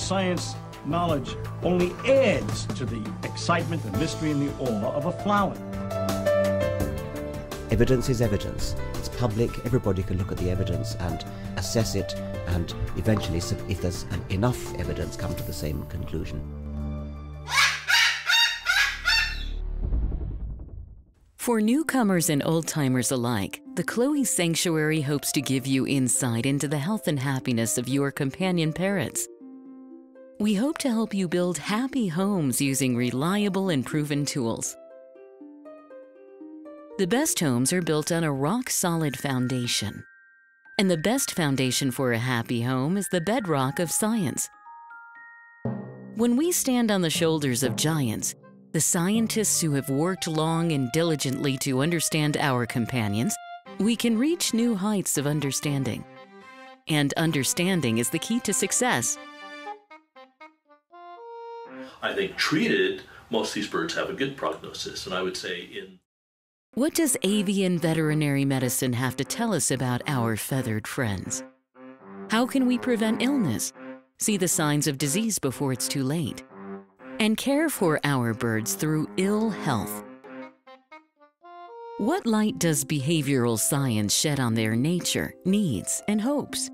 science knowledge only adds to the excitement, the mystery, and the awe of a flower. Evidence is evidence. It's public. Everybody can look at the evidence and assess it, and eventually, if there's enough evidence, come to the same conclusion. For newcomers and old-timers alike, the Chloe Sanctuary hopes to give you insight into the health and happiness of your companion parrots. We hope to help you build happy homes using reliable and proven tools. The best homes are built on a rock-solid foundation. And the best foundation for a happy home is the bedrock of science. When we stand on the shoulders of giants, the scientists who have worked long and diligently to understand our companions, we can reach new heights of understanding. And understanding is the key to success. I think treated, most of these birds have a good prognosis, and I would say in... What does avian veterinary medicine have to tell us about our feathered friends? How can we prevent illness, see the signs of disease before it's too late, and care for our birds through ill health? What light does behavioral science shed on their nature, needs, and hopes?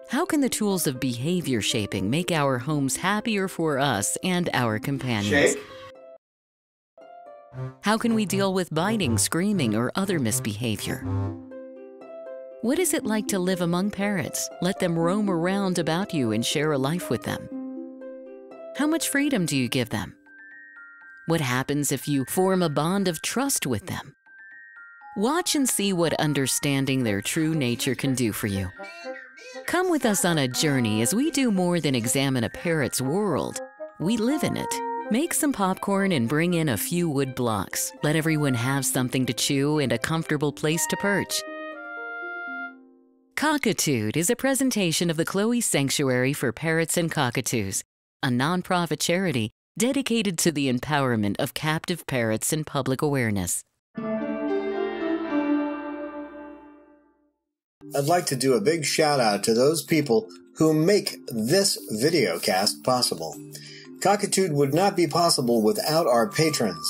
How can the tools of behavior shaping make our homes happier for us and our companions? Shake. How can we deal with biting, screaming, or other misbehavior? What is it like to live among parrots? Let them roam around about you and share a life with them. How much freedom do you give them? What happens if you form a bond of trust with them? Watch and see what understanding their true nature can do for you. Come with us on a journey as we do more than examine a parrot's world. We live in it. Make some popcorn and bring in a few wood blocks. Let everyone have something to chew and a comfortable place to perch. Cockitude is a presentation of the Chloe Sanctuary for Parrots and Cockatoos, a nonprofit charity dedicated to the empowerment of captive parrots and public awareness. I'd like to do a big shout out to those people who make this video cast possible. Cockitude would not be possible without our patrons.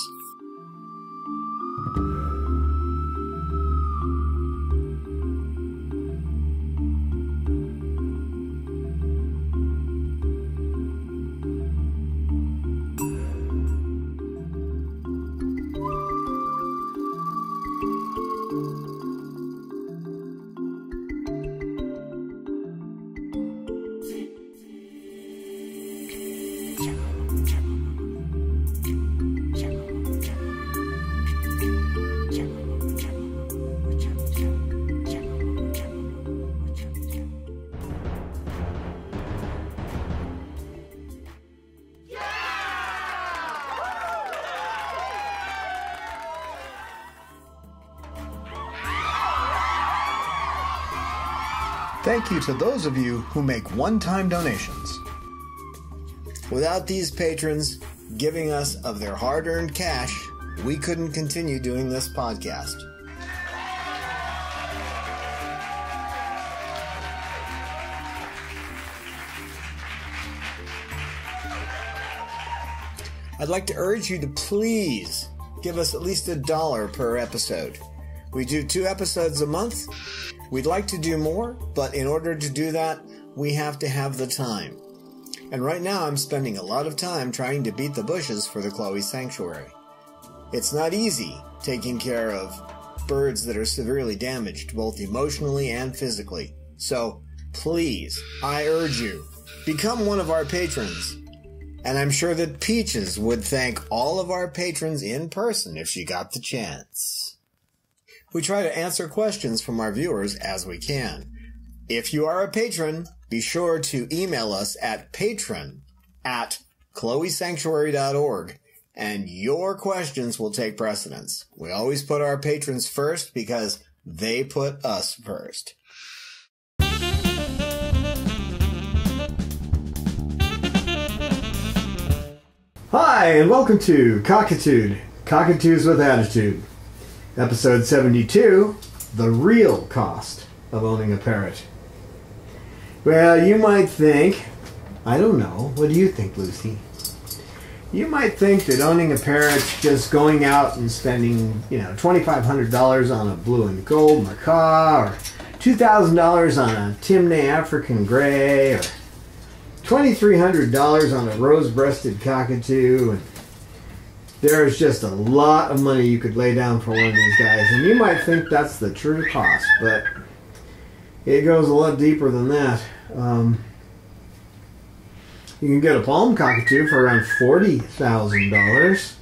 Thank you to those of you who make one-time donations. Without these patrons giving us of their hard-earned cash, we couldn't continue doing this podcast. I'd like to urge you to please give us at least $1 per episode. We do 2 episodes a month. We'd like to do more, but in order to do that, we have to have the time. And right now I'm spending a lot of time trying to beat the bushes for the Chloe Sanctuary. It's not easy taking care of birds that are severely damaged, both emotionally and physically. So, please, I urge you, become one of our patrons. And I'm sure that Peaches would thank all of our patrons in person if she got the chance. We try to answer questions from our viewers as we can. If you are a patron, be sure to email us at patron@chloesanctuary.org, and your questions will take precedence. We always put our patrons first because they put us first. Hi, and welcome to Cockitude, Cockatoos with Attitude. Episode 72, The Real Cost of Owning a Parrot. Well, you might think I don't know. What do you think, Lucy? You might think that owning a parrot's just going out and spending, $2,500 on a blue and gold macaw, or $2,000 on a Timneh African Grey, or $2,300 on a rose-breasted cockatoo. And there's just a lot of money you could lay down for one of these guys. And you might think that's the true cost, but it goes a lot deeper than that. You can get a palm cockatoo for around $40,000.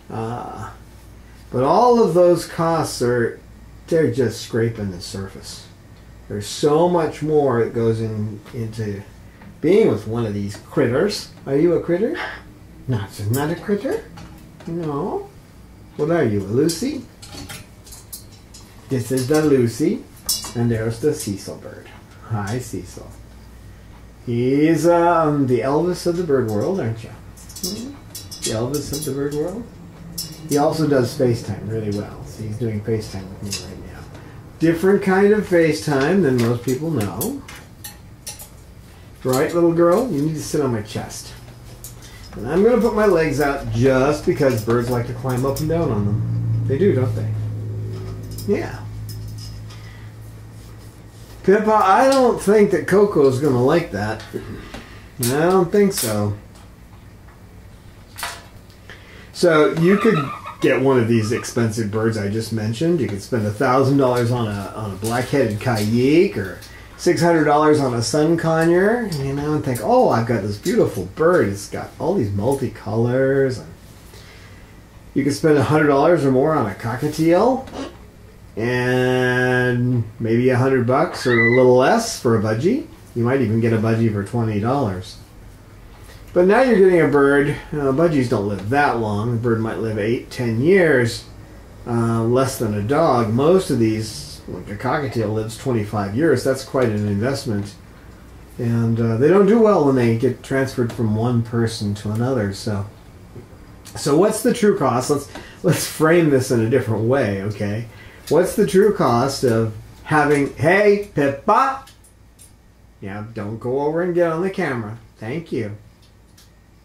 But all of those costs they're just scraping the surface. There's so much more that goes into being with one of these critters. Are you a critter? Not a critter? No. What are you, a Lucy? This is the Lucy, and there's the Cecil bird. Hi, Cecil. He's the Elvis of the bird world, aren't you? The Elvis of the bird world. He also does FaceTime really well. So he's doing FaceTime with me right now. Different kind of FaceTime than most people know. Right, little girl? You need to sit on my chest. And I'm going to put my legs out just because birds like to climb up and down on them. They do, don't they? Yeah. Pippa, I don't think that Coco's going to like that. I don't think so. So you could get one of these expensive birds I just mentioned. You could spend $1,000 on a black-headed Kayik, or $600 on a sun conure, and think, oh, I've got this beautiful bird. It's got all these multicolors. You could spend $100 or more on a cockatiel, and maybe $100 or a little less for a budgie. You might even get a budgie for $20. But now you're getting a bird. Budgies don't live that long. A bird might live 8-10 years, less than a dog. Most of these, like a cockatiel, lives 25 years. That's quite an investment. And they don't do well when they get transferred from one person to another. So what's the true cost? Let's frame this in a different way, okay? What's the true cost of having, hey, Pippa? Yeah, don't go over and get on the camera. Thank you.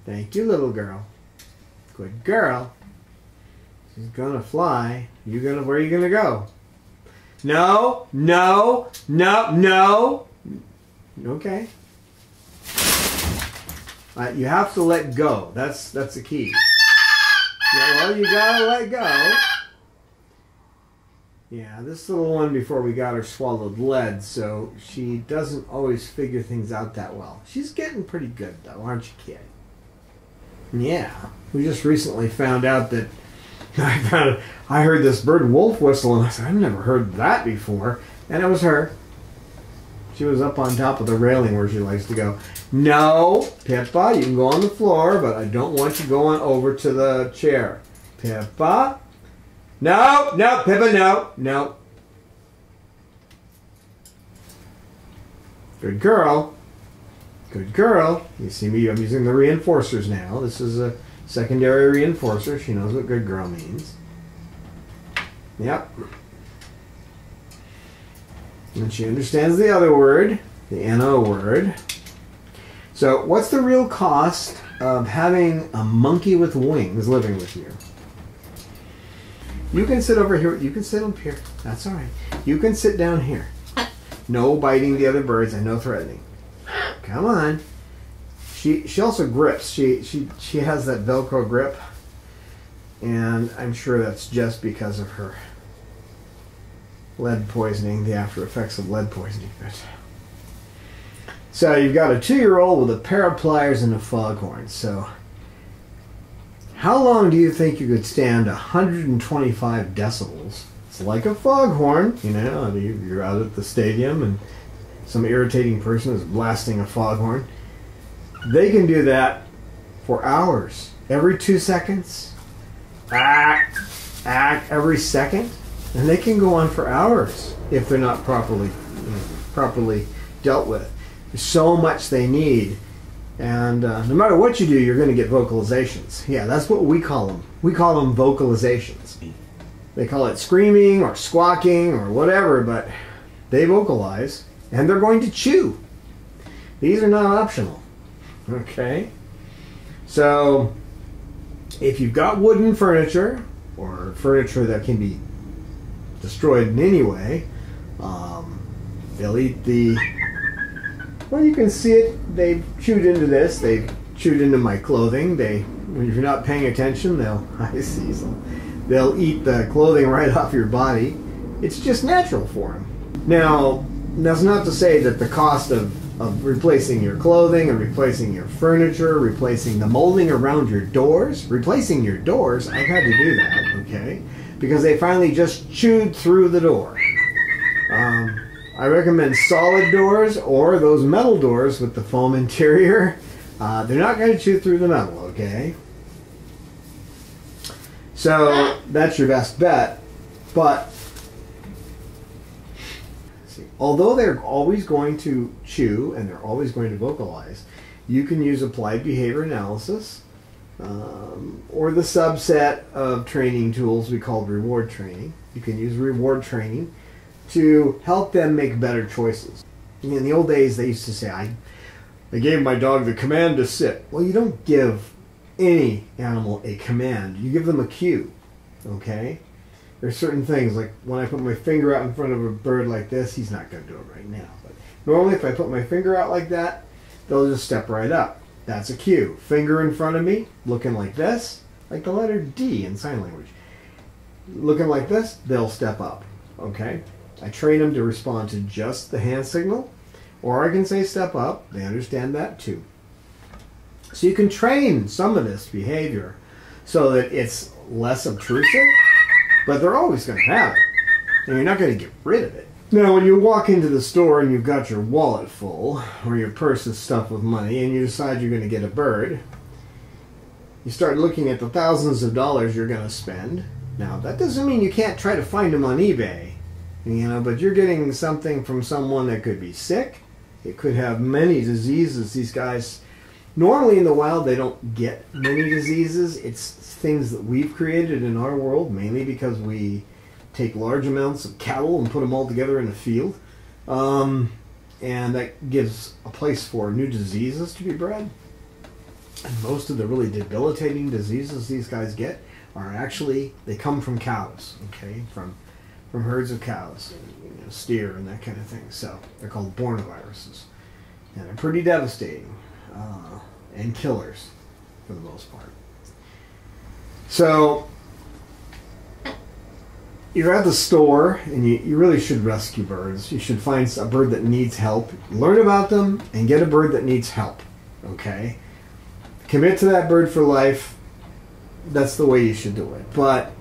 Thank you, little girl. Good girl. She's gonna fly. Where are you gonna go? No, no, no, no. Okay. You have to let go. That's the key. Yeah, well, you gotta let go. Yeah, this little one before we got her swallowed lead, so she doesn't always figure things out that well. She's getting pretty good, though, aren't you, kid? Yeah, we just recently found out that I heard this bird wolf whistle, and I said, I've never heard that before, and it was her. She was up on top of the railing where she likes to go. No, Pippa, you can go on the floor, but I don't want you going over to the chair. Pippa? No, no, Pippa, no, no. Good girl. Good girl. You see me, I'm using the reinforcers now. This is a secondary reinforcer. She knows what good girl means. Yep. And she understands the other word, the NO word. So what's the real cost of having a monkey with wings living with you? You can sit over here. You can sit up here. That's all right. You can sit down here. No biting the other birds and no threatening. Come on. She also grips. She has that Velcro grip, and I'm sure that's just because of her lead poisoning, the after effects of lead poisoning. So you've got a 2-year-old with a pair of pliers and a foghorn. So how long do you think you could stand 125 decibels? It's like a foghorn, you're out at the stadium and some irritating person is blasting a foghorn. They can do that for hours. Every 2 seconds. Every second. And they can go on for hours if they're not properly dealt with. There's so much they need. And no matter what you do, you're going to get vocalizations. Yeah, that's what we call them. We call them vocalizations. They call it screaming or squawking or whatever, but they vocalize. And they're going to chew. These are not optional. Okay? So, if you've got wooden furniture, or furniture that can be destroyed in any way, they'll eat the... Well, you can see it. They've chewed into this. They've chewed into my clothing. When you're not paying attention, I see some. They'll eat the clothing right off your body. It's just natural for them. Now, that's not to say that the cost of replacing your clothing and replacing your furniture, replacing the molding around your doors, replacing your doors, I've had to do that, okay? Because they finally just chewed through the door. I recommend solid doors or those metal doors with the foam interior. They're not going to chew through the metal, okay? So that's your best bet. But see, although they're always going to chew and they're always going to vocalize, you can use applied behavior analysis or the subset of training tools we call reward training. You can use reward training to help them make better choices. In the old days, they used to say, I gave my dog the command to sit. Well, you don't give any animal a command. You give them a cue, okay? There's certain things, like when I put my finger out in front of a bird like this, he's not going to do it right now. But normally, if I put my finger out like that, they'll just step right up. That's a cue. Finger in front of me, looking like this, like the letter D in sign language. Looking like this, they'll step up, okay? I train them to respond to just the hand signal, or I can say step up. They understand that too. So you can train some of this behavior so that it's less obtrusive, but they're always going to have it, and you're not going to get rid of it. Now, when you walk into the store and you've got your wallet full, or your purse is stuffed with money, and you decide you're going to get a bird, you start looking at the thousands of dollars you're going to spend. Now, that doesn't mean you can't try to find them on eBay. But you're getting something from someone that could be sick. It could have many diseases. These guys, normally in the wild, they don't get many diseases. It's things that we've created in our world, mainly because we take large amounts of cattle and put them all together in a field. And that gives a place for new diseases to be bred. And most of the really debilitating diseases these guys get are actually, they come from cows, okay? From herds of cows, steer and that kind of thing. So they're called bornoviruses, and they're pretty devastating and killers for the most part. So you're at the store, and you really should rescue birds. You should find a bird that needs help, learn about them, and get a bird that needs help. Okay, commit to that bird for life. That's the way you should do it. But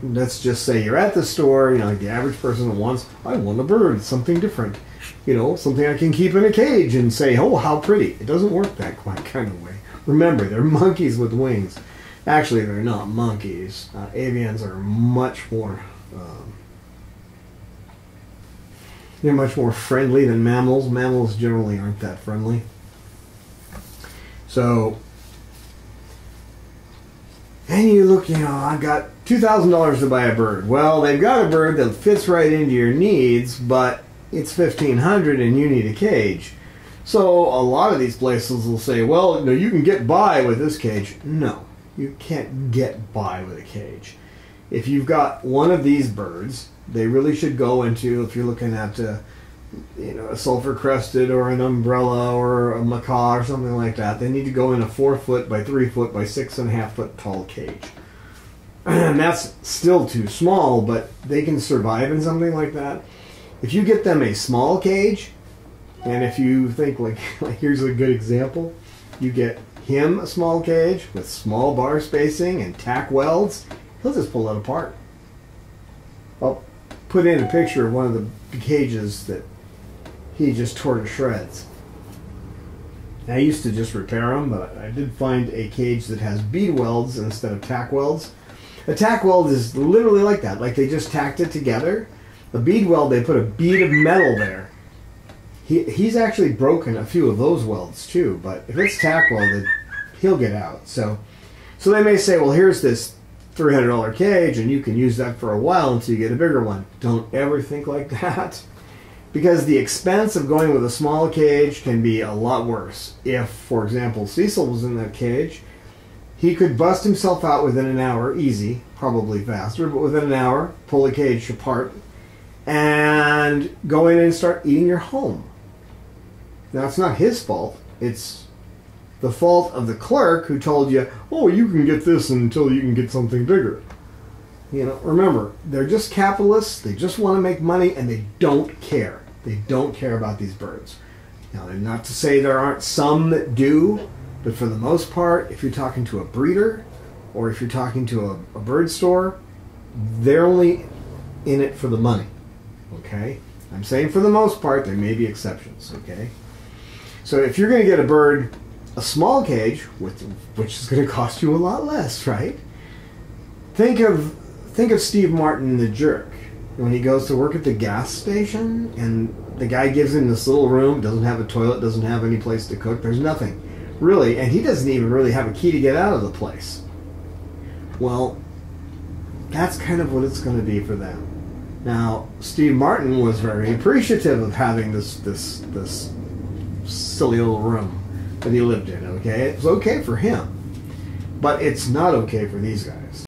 let's just say you're at the store, like the average person that wants, I want a bird, something different. Something I can keep in a cage and say, oh, how pretty. It doesn't work that kind of way. Remember, they're monkeys with wings. Actually, they're not monkeys. Avians are much more, they're much more friendly than mammals. Mammals generally aren't that friendly. So, and you look, I've got $2,000 to buy a bird. Well, they've got a bird that fits right into your needs, but it's $1,500 and you need a cage. So a lot of these places will say, well, no, you can get by with this cage. No, you can't get by with a cage. If you've got one of these birds, they really should go into, if you're looking at a sulfur-crested or an umbrella or a macaw or something like that, they need to go in a 4-foot by 3-foot by 6.5-foot tall cage. And that's still too small, but they can survive in something like that. If you get them a small cage, and if you think like here's a good example, you get him a small cage with small bar spacing and tack welds, he'll just pull it apart. I'll put in a picture of one of the cages that he just tore to shreds. I used to just repair them, but I did find a cage that has bead welds instead of tack welds. A tack weld is literally like that, like they just tacked it together. A bead weld, they put a bead of metal there. He's actually broken a few of those welds too, but if it's tack welded, he'll get out. So they may say, well, here's this $300 cage, and you can use that for a while until you get a bigger one. Don't ever think like that. Because the expense of going with a small cage can be a lot worse. If, for example, Cecil was in that cage, he could bust himself out within an hour, easy, probably faster, but within an hour, pull the cage apart, and go in and start eating your home. Now, it's not his fault. It's the fault of the clerk who told you, oh, you can get this until you can get something bigger. You know, remember, they're just capitalists. They just want to make money, and they don't care. They don't care about these birds. Now, not to say there aren't some that do, but for the most part, if you're talking to a breeder or if you're talking to a bird store, they're only in it for the money. Okay? I'm saying for the most part, there may be exceptions. Okay? So if you're going to get a bird, a small cage, which is going to cost you a lot less, right? Think of Steve Martin, the jerk, when he goes to work at the gas station and the guy gives him this little room, doesn't have a toilet, doesn't have any place to cook, there's nothing really, and he doesn't even really have a key to get out of the place. Well, that's kind of what it's going to be for them. Now, Steve Martin was very appreciative of having this silly little room that he lived in, okay? It was okay for him, but it's not okay for these guys.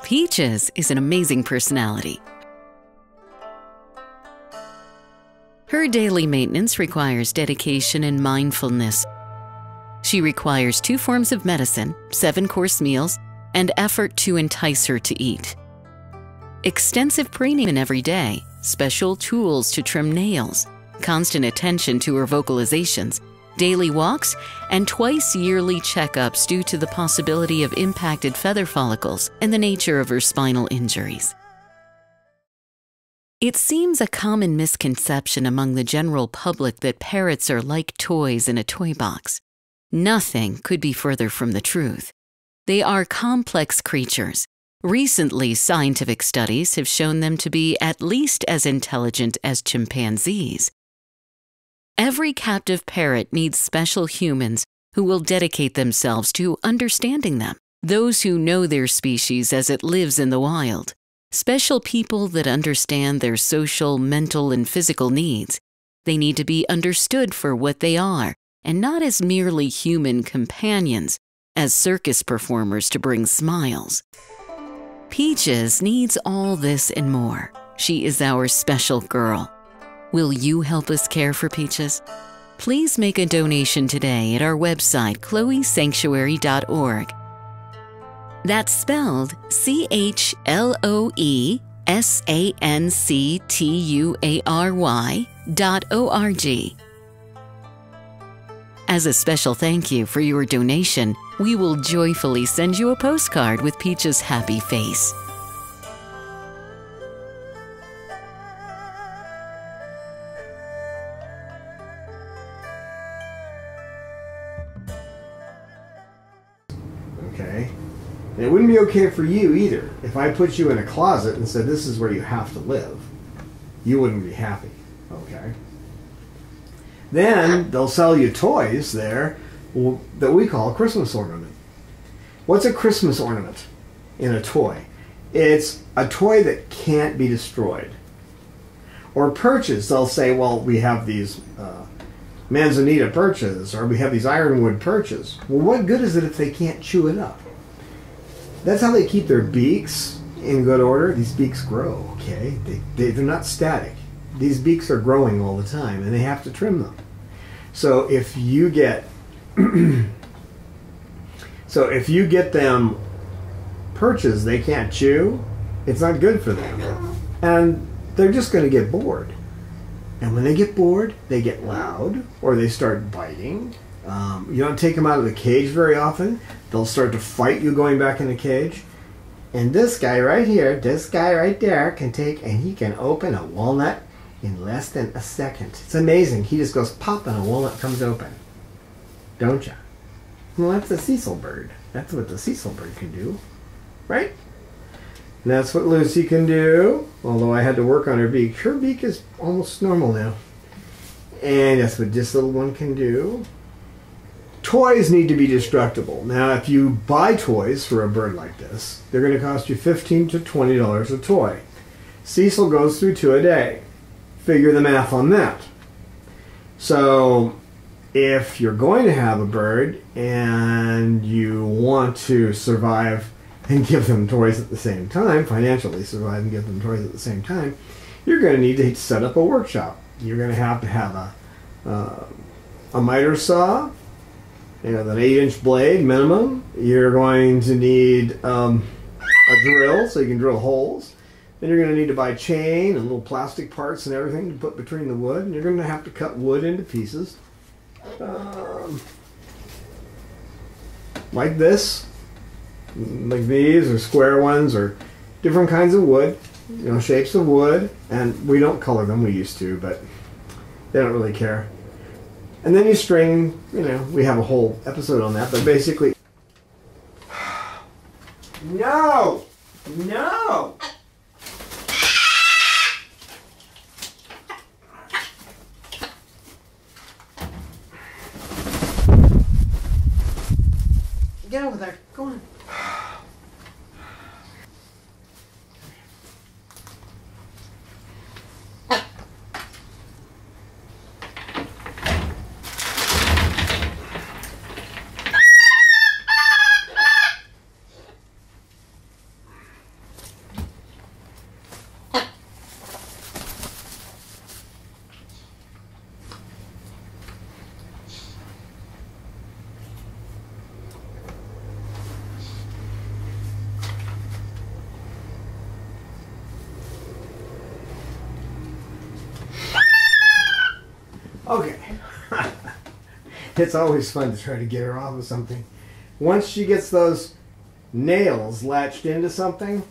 Peaches is an amazing personality. Her daily maintenance requires dedication and mindfulness. She requires 2 forms of medicine, 7-course meals, and effort to entice her to eat. Extensive preening every day, special tools to trim nails, constant attention to her vocalizations, daily walks, and twice yearly checkups due to the possibility of impacted feather follicles and the nature of her spinal injuries. It seems a common misconception among the general public that parrots are like toys in a toy box. Nothing could be further from the truth. They are complex creatures. Recently, scientific studies have shown them to be at least as intelligent as chimpanzees. Every captive parrot needs special humans who will dedicate themselves to understanding them, those who know their species as it lives in the wild, special people that understand their social, mental, and physical needs. They need to be understood for what they are, and not as merely human companions, as circus performers to bring smiles. Peaches needs all this and more. She is our special girl. Will you help us care for Peaches? Please make a donation today at our website, chloesanctuary.org. That's spelled CHLOESANCTUARY.org. As a special thank you for your donation, we will joyfully send you a postcard with Peaches' happy face. Okay? And it wouldn't be okay for you either. If I put you in a closet and said this is where you have to live, you wouldn't be happy. Okay? Then they'll sell you toys there that we call a Christmas ornament. What's a Christmas ornament in a toy? It's a toy that can't be destroyed. Or perches, they'll say, well, we have these manzanita perches, or we have these ironwood perches. Well, what good is it if they can't chew it up? That's how they keep their beaks in good order. These beaks grow, okay? They're not static. These beaks are growing all the time, and they have to trim them. So if you get them perches they can't chew, it's not good for them. And they're just going to get bored. And when they get bored, they get loud, or they start biting. You don't take them out of the cage very often. They'll start to fight you going back in the cage. And this guy right here, this guy right there can take, and he can open a walnut in less than a second. It's amazing. He just goes pop and a walnut comes open. Don't ya? Well, that's a Cecil bird. That's what the Cecil bird can do. Right? And that's what Lucy can do. Although I had to work on her beak. Her beak is almost normal now. And that's what this little one can do. Toys need to be destructible. Now, if you buy toys for a bird like this, they're going to cost you $15 to $20 a toy. Cecil goes through 2 a day. Figure the math on that. So if you're going to have a bird and you want to survive and give them toys at the same time, financially survive and give them toys at the same time, you're going to need to set up a workshop. You're going to have a miter saw, an 8-inch blade minimum. You're going to need a drill so you can drill holes. Then you're going to need to buy chain and little plastic parts and everything to put between the wood. And you're going to have to cut wood into pieces. Like this. Like these, or square ones, or different kinds of wood. Shapes of wood. And we don't color them, we used to, but they don't really care. And then you string, we have a whole episode on that, but basically... No! No! Get over there. Go on. Okay. It's always fun to try to get her off of something. Once she gets those nails latched into something,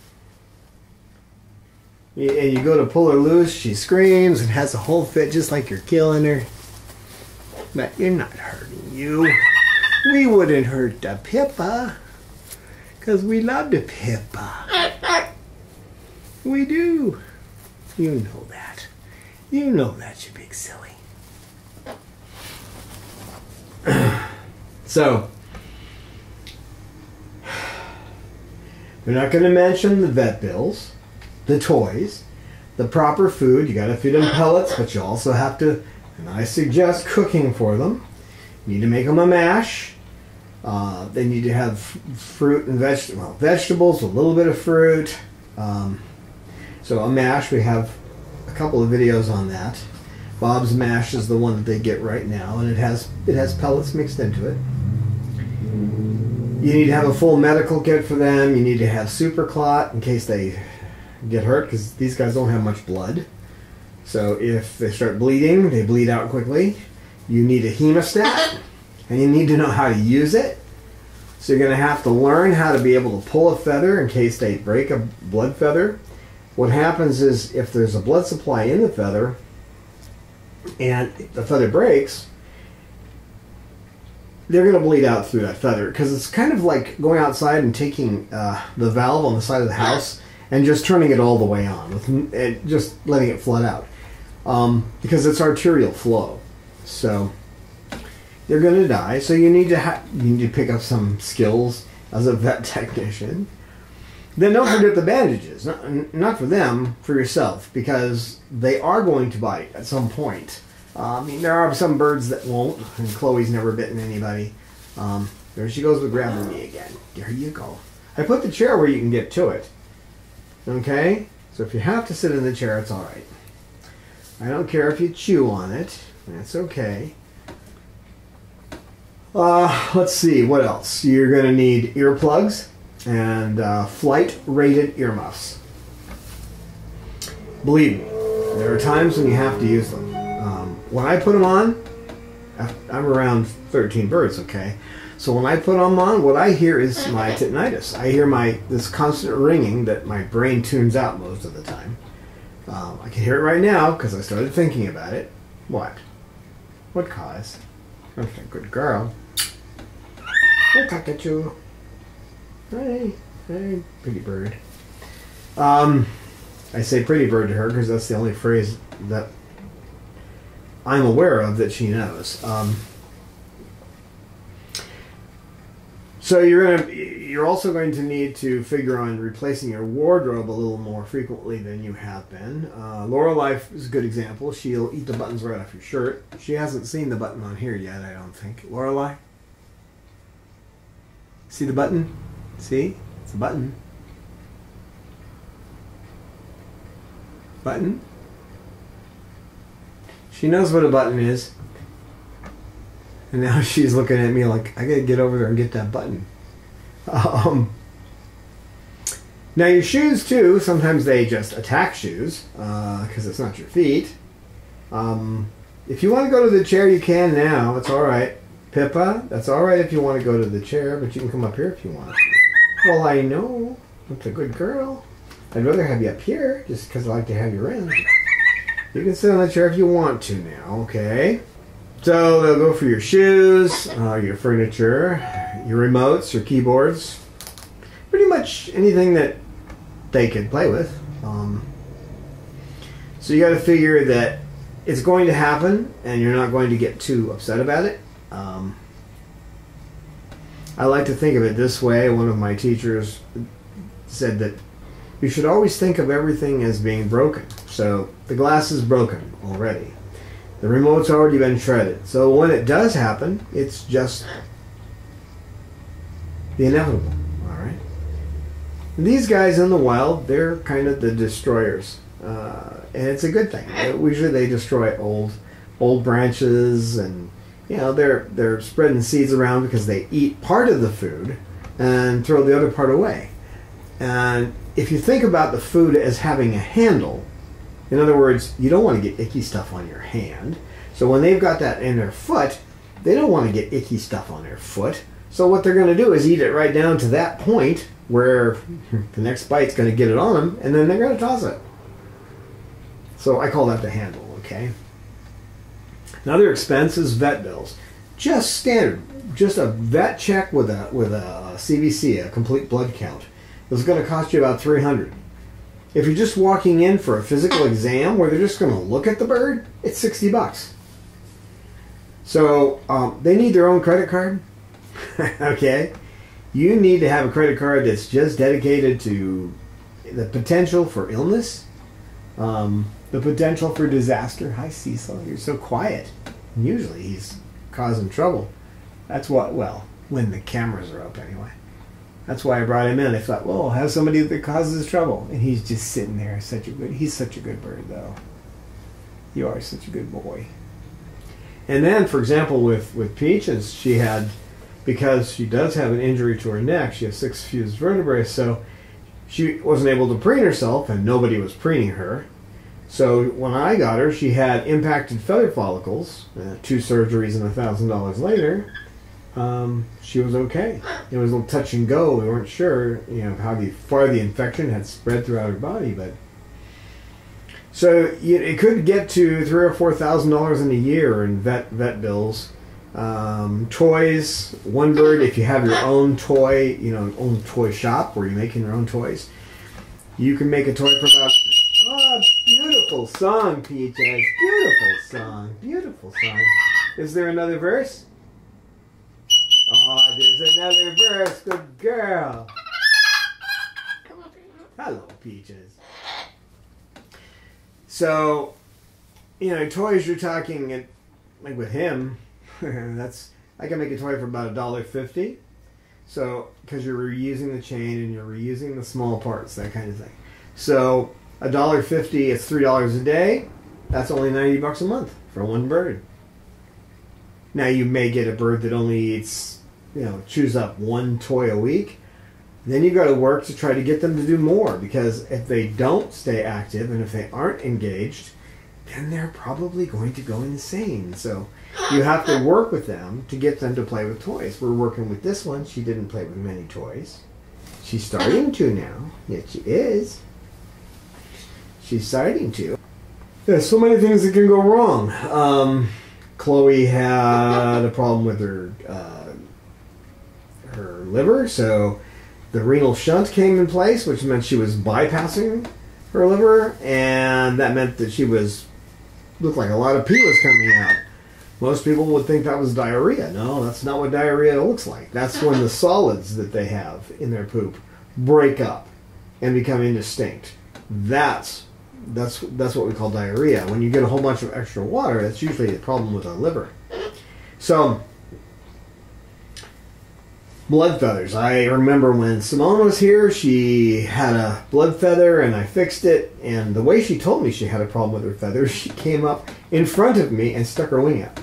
and you go to pull her loose, she screams and has a whole fit just like you're killing her. But you're not hurting you. We wouldn't hurt the Pippa, because we love the Pippa. We do. You know that. You know that, you big silly. So, we're not going to mention the vet bills, the toys, the proper food. You got to feed them pellets, but you also have to, and I suggest cooking for them. You need to make them a mash. They need to have fruit and vegetables, a little bit of fruit. So a mash, we have a couple of videos on that. Bob's Mash is the one that they get right now, and it has pellets mixed into it. You need to have a full medical kit for them. You need to have super clot in case they get hurt, because these guys don't have much blood. So if they start bleeding, they bleed out quickly. You need a hemostat, and you need to know how to use it. So you're going to have to learn how to be able to pull a feather in case they break a blood feather. What happens is if there's a blood supply in the feather, and the feather breaks, they're going to bleed out through that feather, because it's kind of like going outside and taking the valve on the side of the house and just turning it all the way on, and just letting it flood out, because it's arterial flow. So they're going to die. So you need to pick up some skills as a vet technician. Then don't forget the bandages. Not for them, for yourself, because they are going to bite at some point. There are some birds that won't, and Chloe's never bitten anybody. There she goes with grabbing me again. There you go. I put the chair where you can get to it. Okay? So if you have to sit in the chair, it's alright. I don't care if you chew on it. That's okay. Let's see, what else? You're going to need earplugs and flight-rated earmuffs. Believe me, there are times when you have to use them. When I put them on, I'm around 13 birds, okay? So when I put them on, what I hear is my tinnitus. I hear this constant ringing that my brain tunes out most of the time. I can hear it right now because I started thinking about it. What? What cause? Okay, good girl. I'll talk at you. Hey, pretty bird. I say pretty bird to her because that's the only phrase that I'm aware of that she knows. So you're also going to need to figure on replacing your wardrobe a little more frequently than you have been. Lorelei is a good example. She'll eat the buttons right off your shirt. She hasn't seen the button on here yet, I don't think. Lorelei? See the button? See? It's a button. Button? She knows what a button is. And now she's looking at me like, I gotta get over there and get that button. Now your shoes too, sometimes they just attack shoes, because it's not your feet. If you want to go to the chair, you can now. It's alright. Pippa, that's alright if you want to go to the chair, but you can come up here if you want. Well, I know. That's a good girl. I'd rather have you up here, just because I like to have you around. You can sit on the chair if you want to now, okay? So they'll go for your shoes, your furniture, your remotes, your keyboards, pretty much anything that they could play with. So you got to figure that it's going to happen, and you're not going to get too upset about it. I like to think of it this way. One of my teachers said that you should always think of everything as being broken. So the glass is broken already. The remote's already been shredded. So when it does happen, it's just the inevitable. All right. And these guys in the wild, they're kind of the destroyers, and it's a good thing. Usually they destroy old branches, and you know they're spreading seeds around because they eat part of the food and throw the other part away. And if you think about the food as having a handle, in other words, you don't want to get icky stuff on your hand. So when they've got that in their foot, they don't want to get icky stuff on their foot. So what they're going to do is eat it right down to that point where the next bite's going to get it on them, and then they're going to toss it. So I call that the handle, okay? Another expense is vet bills. Just standard. Just a vet check with a CBC, a complete blood count. It's going to cost you about $300. If you're just walking in for a physical exam where they're just going to look at the bird, it's $60. So they need their own credit card. Okay? You need to have a credit card that's just dedicated to the potential for illness, the potential for disaster. Hi, Cecil. You're so quiet. Usually he's causing trouble. That's what, well, when the cameras are up anyway. That's why I brought him in. I thought, well, have somebody that causes trouble. And he's just sitting there. He's such a good bird, though. You are such a good boy. And then, for example, with Peaches, she had, because she does have an injury to her neck, she has 6 fused vertebrae, so she wasn't able to preen herself, and nobody was preening her. So when I got her, she had impacted feather follicles. 2 surgeries and $1,000 later, she was okay. It was a little touch and go. We weren't sure, you know, how far the infection had spread throughout her body, but so it could get to $3,000 or $4,000 in a year in vet bills. Toys, one bird. If you have your own toy, you know, own toy shop where you're making your own toys, you can make a toy for about. Oh, beautiful song, Peaches. Beautiful song. Beautiful song. Is there another verse? Oh, there's another verse. Good girl. Hello, Peaches. So, you know, toys you're talking, like with him, I can make a toy for about $1.50. So, because you're reusing the chain and you're reusing the small parts, that kind of thing. So, $1.50, it's $3 a day. That's only $90 a month for one bird. Now, you may get a bird that only eats, you know, chews up one toy a week. Then you got to work to try to get them to do more, because if they don't stay active and if they aren't engaged, then they're probably going to go insane. So you have to work with them to get them to play with toys. We're working with this one. She didn't play with many toys. She's starting to now. Yes, she is. She's starting to. There's so many things that can go wrong. Chloe had a problem with her liver, so the renal shunt came in place, which meant she was bypassing her liver, and that meant that she looked like a lot of pee was coming out. Most people would think that was diarrhea. No, that's not what diarrhea looks like. That's when the solids that they have in their poop break up and become indistinct. That's what we call diarrhea. When you get a whole bunch of extra water, that's usually a problem with the liver. So, blood feathers. I remember when Simone was here, she had a blood feather and I fixed it, and the way she told me she had a problem with her feathers, she came up in front of me and stuck her wing out.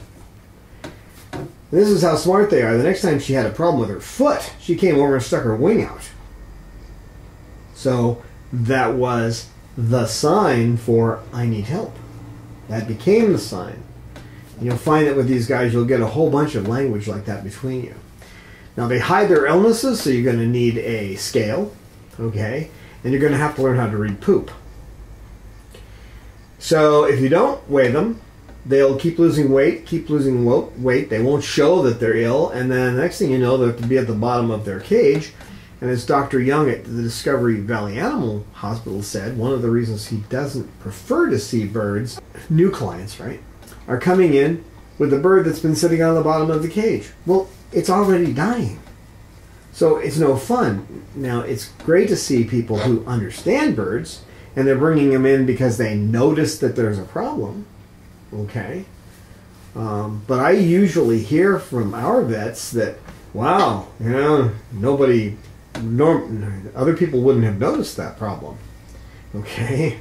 This is how smart they are. The next time she had a problem with her foot, she came over and stuck her wing out. So that was the sign for I need help. That became the sign. And you'll find that with these guys, you'll get a whole bunch of language like that between you. Now, they hide their illnesses, so you're going to need a scale, okay? And you're going to have to learn how to read poop. So if you don't weigh them, they'll keep losing weight, weight. They won't show that they're ill, and then the next thing you know, they'll be at the bottom of their cage. And as Dr. Young at the Discovery Valley Animal Hospital said, one of the reasons he doesn't prefer to see birds, new clients, right, are coming in with a bird that's been sitting on the bottom of the cage. Well, it's already dying. So it's no fun. Now, it's great to see people who understand birds, and they're bringing them in because they notice that there's a problem. Okay? But I usually hear from our vets that, wow, you know, other people wouldn't have noticed that problem. Okay?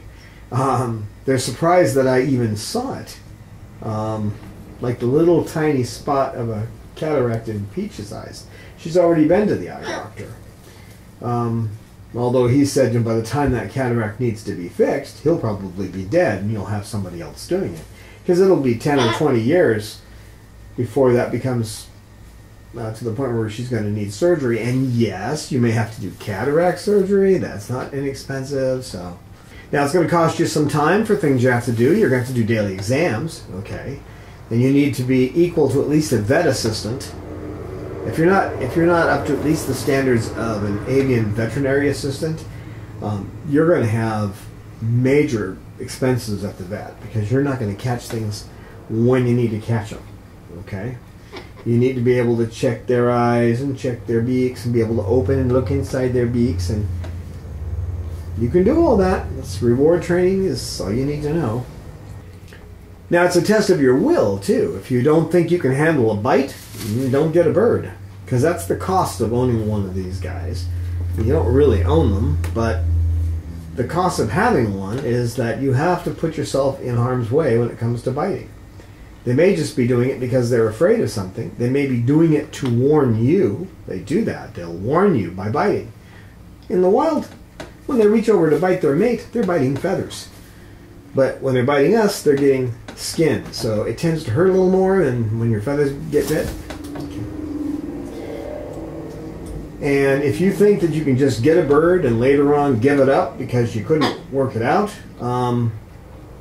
They're surprised that I even saw it. Like the little tiny spot of a cataract in Peach's eyes. She's already been to the eye doctor. Although he said by the time that cataract needs to be fixed, he'll probably be dead and you'll have somebody else doing it. Because it'll be 10 or 20 years before that becomes to the point where she's going to need surgery. And yes, you may have to do cataract surgery. That's not inexpensive. So now it's going to cost you some time for things you have to do. You're going to have to do daily exams. Okay. And you need to be equal to at least a vet assistant. If you're not up to at least the standards of an avian veterinary assistant, you're going to have major expenses at the vet because you're not going to catch things when you need to catch them. Okay? You need to be able to check their eyes and check their beaks and be able to open and look inside their beaks, and you can do all that. This reward training is all you need to know. Now, it's a test of your will, too. If you don't think you can handle a bite, you don't get a bird. Because that's the cost of owning one of these guys. You don't really own them, but the cost of having one is that you have to put yourself in harm's way when it comes to biting. They may just be doing it because they're afraid of something. They may be doing it to warn you. They do that. They'll warn you by biting. In the wild, when they reach over to bite their mate, they're biting feathers. But when they're biting us, they're getting skin. So it tends to hurt a little more than when your feathers get bit. And if you think that you can just get a bird and later on give it up because you couldn't work it out,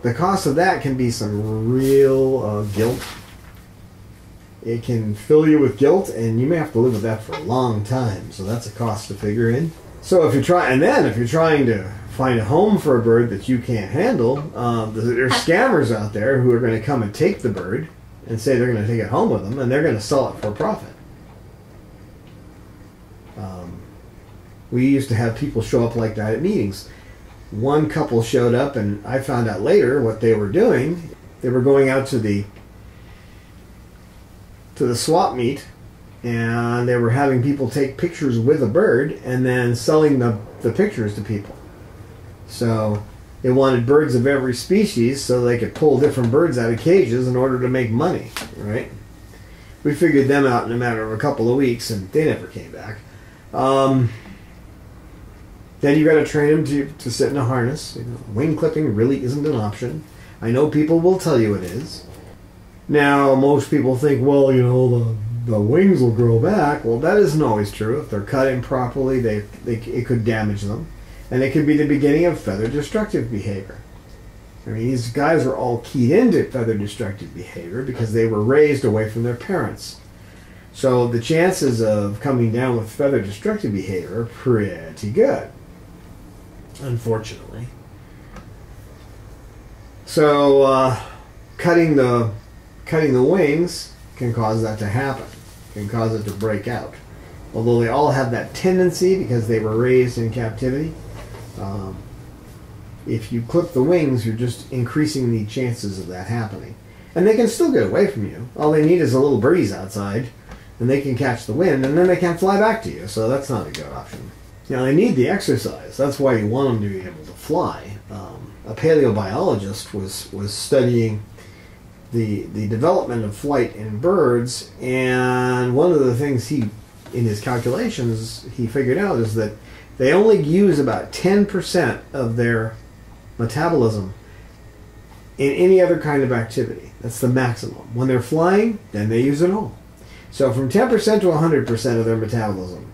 the cost of that can be some real guilt. It can fill you with guilt, and you may have to live with that for a long time. So that's a cost to figure in. So if you're trying to find a home for a bird that you can't handle, there's scammers out there who are going to come and take the bird and say they're going to take it home with them, and they're going to sell it for profit. We used to have people show up like that at meetings. One couple showed up, and I found out later what they were doing. They were going out to the swap meet, and they were having people take pictures with a bird and then selling the pictures to people. So they wanted birds of every species so they could pull different birds out of cages in order to make money, right? We figured them out in a matter of a couple of weeks, and they never came back. Then you got to train them to sit in a harness. You know, wing clipping really isn't an option. I know people will tell you it is. Now, most people think, well, you know, the wings will grow back. Well, that isn't always true. If they're cut improperly, it could damage them. And it could be the beginning of feather destructive behavior. I mean, these guys are all keyed into feather destructive behavior because they were raised away from their parents. So the chances of coming down with feather destructive behavior are pretty good, unfortunately. So cutting the cutting the wings can cause that to happen, can cause it to break out. Although they all have that tendency because they were raised in captivity. If you clip the wings, you're just increasing the chances of that happening. And they can still get away from you. All they need is a little breeze outside, and they can catch the wind, and then they can't fly back to you, so that's not a good option. Now, they need the exercise. That's why you want them to be able to fly. A paleobiologist was studying the development of flight in birds, and one of the things in his calculations, he figured out is that they only use about 10% of their metabolism in any other kind of activity. That's the maximum. When they're flying, then they use it all. So from 10% to 100% of their metabolism.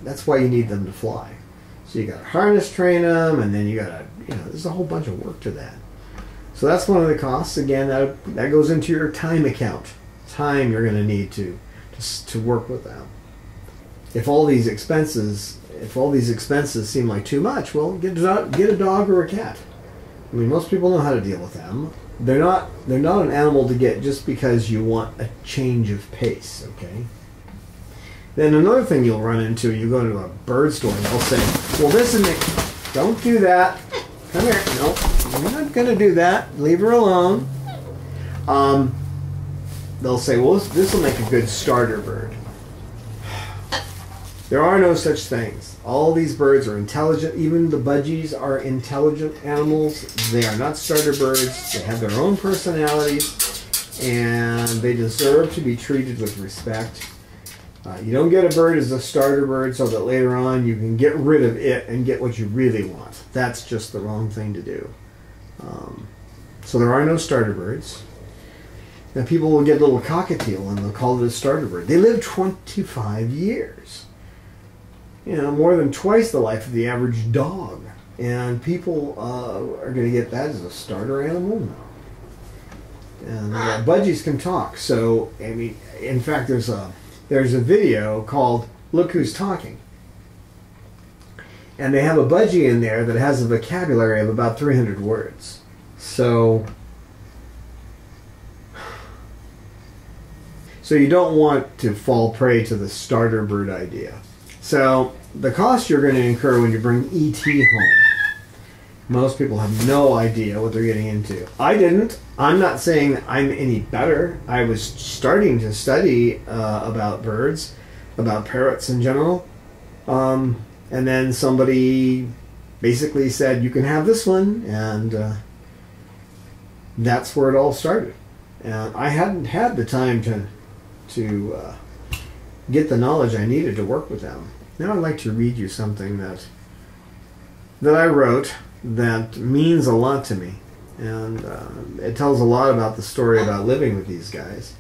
That's why you need them to fly. So you got to harness train them, and then you got to, there's a whole bunch of work to that. So that's one of the costs. Again, that goes into your time account. Time you're going to need to work with them. If all these expenses seem like too much, well, get a dog or a cat. I mean, most people know how to deal with them. They're not an animal to get just because you want a change of pace, okay? Then another thing you'll run into, you go to a bird store and they'll say, well, this isn't it. Don't do that. Come here. Nope, we're not going to do that. Leave her alone. They'll say, well, this will make a good starter bird. There are no such things. All these birds are intelligent. Even the budgies are intelligent animals. They are not starter birds. They have their own personalities, and they deserve to be treated with respect. You don't get a bird as a starter bird so that later on you can get rid of it and get what you really want. That's just the wrong thing to do. So there are no starter birds. Now people will get a little cockatiel and they'll call it a starter bird. They live 25 years. More than twice the life of the average dog. And people are going to get that as a starter animal? No. And budgies can talk. So, I mean, in fact, there's a video called Look Who's Talking. And they have a budgie in there that has a vocabulary of about 300 words. So you don't want to fall prey to the starter bird idea. So the cost you're going to incur when you bring E.T. home, most people have no idea what they're getting into. I didn't. I'm not saying that I'm any better. I was starting to study about birds, about parrots in general. And then somebody basically said, you can have this one. And that's where it all started. And I hadn't had the time to get the knowledge I needed to work with them. Now I'd like to read you something that I wrote that means a lot to me. And it tells a lot about the story about living with these guys.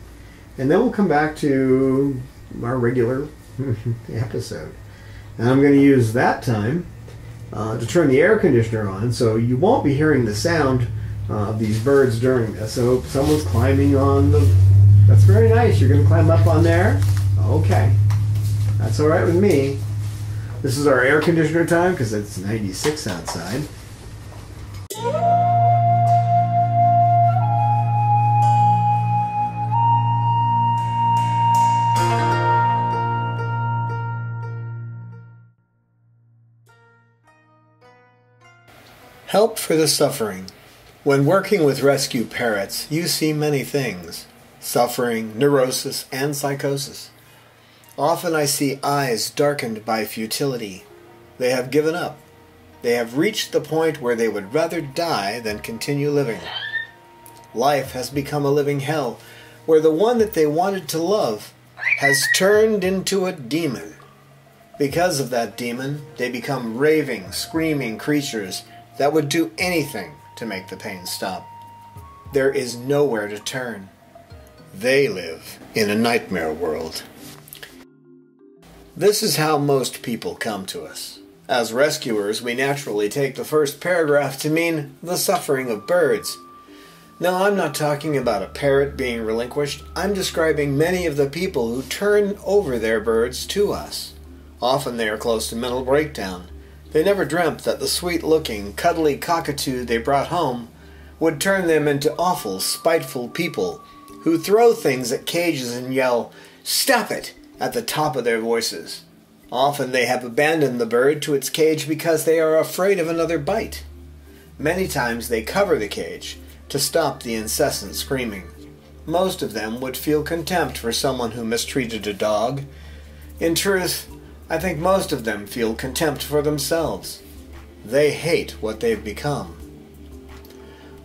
And then we'll come back to our regular episode. And I'm going to use that time to turn the air conditioner on, so you won't be hearing the sound of these birds during this. So someone's climbing on the... That's very nice. You're going to climb up on there? Okay. That's all right with me. This is our air conditioner time because it's 96 outside. Help for the suffering. When working with rescue parrots, you see many things: suffering, neurosis, and psychosis. Often I see eyes darkened by futility. They have given up. They have reached the point where they would rather die than continue living. Life has become a living hell, where the one that they wanted to love has turned into a demon. Because of that demon, they become raving, screaming creatures that would do anything to make the pain stop. There is nowhere to turn. They live in a nightmare world. This is how most people come to us. As rescuers, we naturally take the first paragraph to mean the suffering of birds. Now, I'm not talking about a parrot being relinquished. I'm describing many of the people who turn over their birds to us. Often they are close to mental breakdown. They never dreamt that the sweet-looking, cuddly cockatoo they brought home would turn them into awful, spiteful people who throw things at cages and yell, "Stop it!" at the top of their voices. Often they have abandoned the bird to its cage because they are afraid of another bite. Many times they cover the cage to stop the incessant screaming. Most of them would feel contempt for someone who mistreated a dog. In truth, I think most of them feel contempt for themselves. They hate what they've become.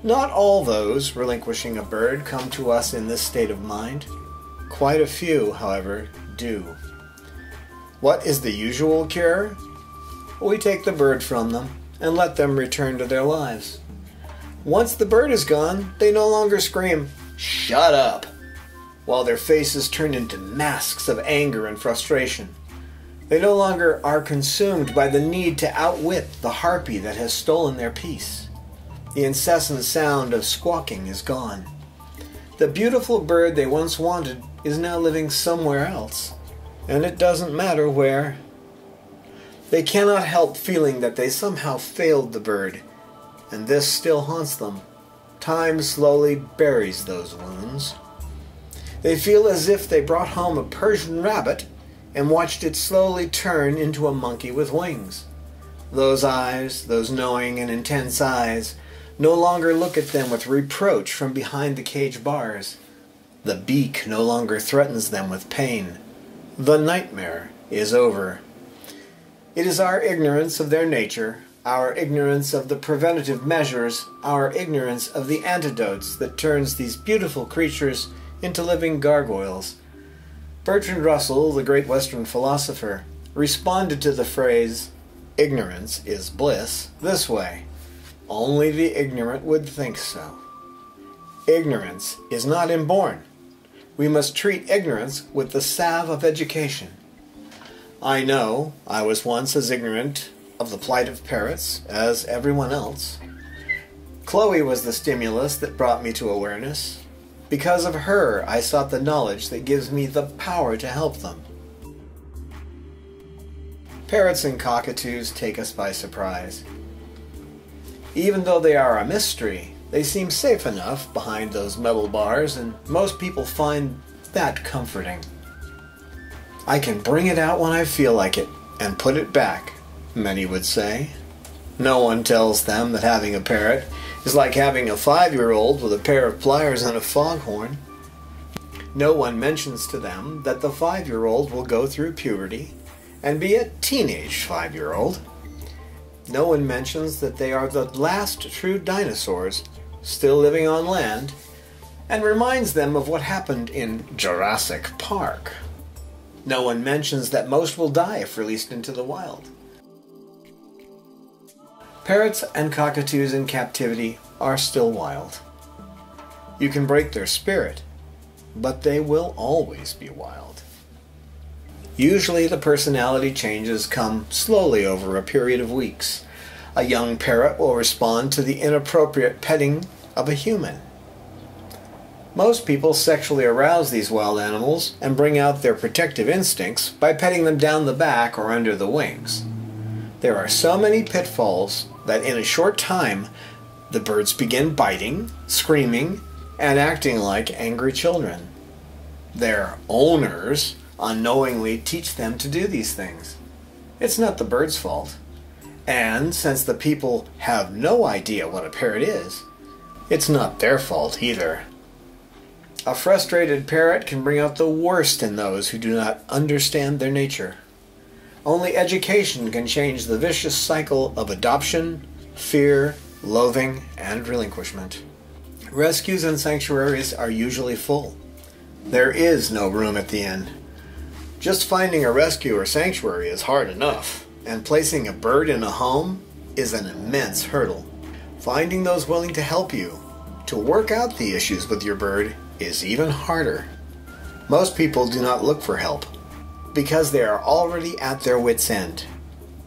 Not all those relinquishing a bird come to us in this state of mind. Quite a few, however, do. What is the usual cure? We take the bird from them and let them return to their lives. Once the bird is gone, they no longer scream, "Shut up!" while their faces turn into masks of anger and frustration. They no longer are consumed by the need to outwit the harpy that has stolen their peace. The incessant sound of squawking is gone. The beautiful bird they once wanted is now living somewhere else, and it doesn't matter where. They cannot help feeling that they somehow failed the bird, and this still haunts them. Time slowly buries those wounds. They feel as if they brought home a Persian rabbit and watched it slowly turn into a monkey with wings. Those eyes, those knowing and intense eyes, no longer look at them with reproach from behind the cage bars. The beak no longer threatens them with pain. The nightmare is over. It is our ignorance of their nature, our ignorance of the preventative measures, our ignorance of the antidotes that turns these beautiful creatures into living gargoyles. Bertrand Russell, the great Western philosopher, responded to the phrase, "Ignorance is bliss," this way: only the ignorant would think so. Ignorance is not inborn. We must treat ignorance with the salve of education. I know I was once as ignorant of the plight of parrots as everyone else. Chloe was the stimulus that brought me to awareness. Because of her, I sought the knowledge that gives me the power to help them. Parrots and cockatoos take us by surprise. Even though they are a mystery, they seem safe enough behind those metal bars, and most people find that comforting. I can bring it out when I feel like it, and put it back, many would say. No one tells them that having a parrot is like having a 5-year-old with a pair of pliers and a foghorn. No one mentions to them that the 5-year-old will go through puberty and be a teenage 5-year-old. No one mentions that they are the last true dinosaurs still living on land, and reminds them of what happened in Jurassic Park. No one mentions that most will die if released into the wild. Parrots and cockatoos in captivity are still wild. You can break their spirit, but they will always be wild. Usually the personality changes come slowly over a period of weeks. A young parrot will respond to the inappropriate petting of a human. Most people sexually arouse these wild animals and bring out their protective instincts by petting them down the back or under the wings. There are so many pitfalls that in a short time the birds begin biting, screaming, and acting like angry children. Their owners unknowingly teach them to do these things. It's not the bird's fault. And since the people have no idea what a parrot is, it's not their fault either. A frustrated parrot can bring out the worst in those who do not understand their nature. Only education can change the vicious cycle of adoption, fear, loathing, and relinquishment. Rescues and sanctuaries are usually full. There is no room at the inn. Just finding a rescue or sanctuary is hard enough, and placing a bird in a home is an immense hurdle. Finding those willing to help you to work out the issues with your bird is even harder. Most people do not look for help because they are already at their wits' end.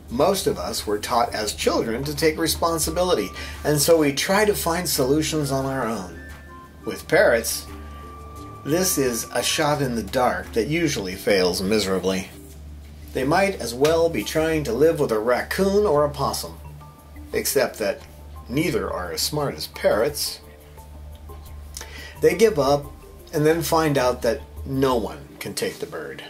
Most of us were taught as children to take responsibility, and so we try to find solutions on our own. With parrots, this is a shot in the dark that usually fails miserably. They might as well be trying to live with a raccoon or a possum, except that neither are as smart as parrots. They give up and then find out that no one can take the bird.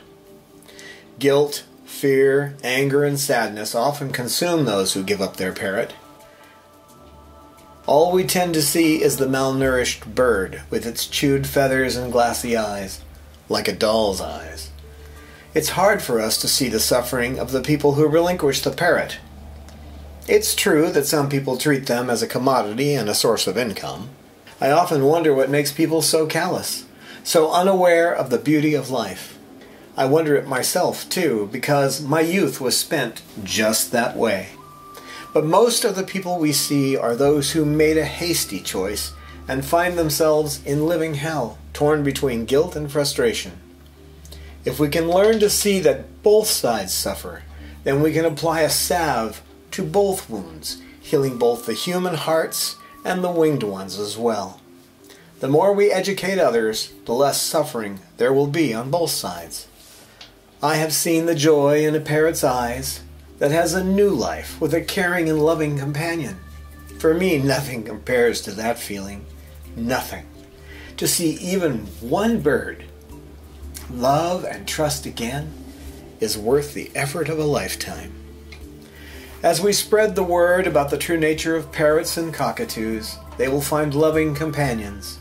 Guilt, fear, anger, and sadness often consume those who give up their parrot. All we tend to see is the malnourished bird with its chewed feathers and glassy eyes, like a doll's eyes. It's hard for us to see the suffering of the people who relinquish the parrot. It's true that some people treat them as a commodity and a source of income. I often wonder what makes people so callous, so unaware of the beauty of life. I wonder it myself, too, because my youth was spent just that way. But most of the people we see are those who made a hasty choice and find themselves in living hell, torn between guilt and frustration. If we can learn to see that both sides suffer, then we can apply a salve to both wounds, healing both the human hearts and the winged ones as well. The more we educate others, the less suffering there will be on both sides. I have seen the joy in a parrot's eyes that has a new life with a caring and loving companion. For me, nothing compares to that feeling. Nothing. To see even one bird love and trust again is worth the effort of a lifetime. As we spread the word about the true nature of parrots and cockatoos, they will find loving companions.